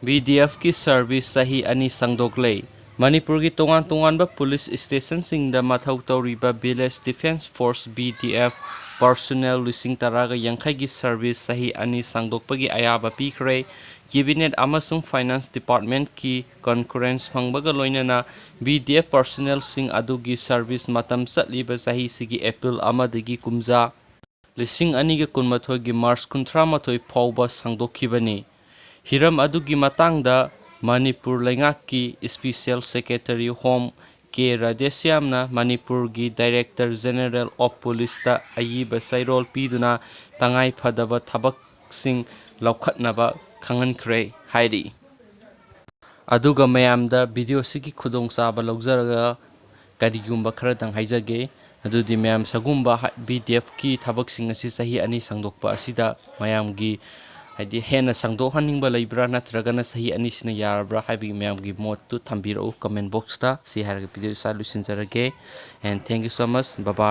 BDF की service सही अनि संगदोक्ले मणिपुर की तोंगान पुलिस स्टेशन सिंगदा मथौ तौरिबा village defence force BDF personnel लिसिंग तरागा यंखै की सर्विस सही अनि संगदोक्पगी अयाबा पीखरे कैबिनेट अमसुंग फाइनेंस डिपार्टमेंट की कॉन्करेंस फंगबगा लोइनना BDF पर्सोनेल सिंग अदुगी सर्विस मतम चटलिबा सही सिगी एप्रिल अमदगी कुमजा लिसिंग अनिगे कुनमथोगी मार्च 18 फाउबा संगदोखिबनी हिरम अदुगी मतंगदा मणिपुर लेंगाक की स्पेशल सेक्रेटरी होम के राधेश्यामना मणिपुर की डायरेक्टर जनरल ऑफ पुलिस दा अयिबा सैरोल पीदुना तंगाई फदबा थबकसिंग लौखटनबा खंगनख्रे हाइरी अदुगा मयामदा वीडियो सिगी खुदोंचाबा लौजरगा करिगुंबा खरदंग हाइजगे अदुदि मयाम सगुंबा BDF की थबकसिंग असि सही अनि संगदोक्पा असिदा मयामगी हाइदि हेना संगदोहनिंगबा लैब्रा नत्रगना सही अनिसिना यारब्रा हाइबि मयामगी मोटतु थंबिरो कमेंट बॉक्स ता सि हारगा वीडियो सा लुसिनजरगे and thank you so much bye bye.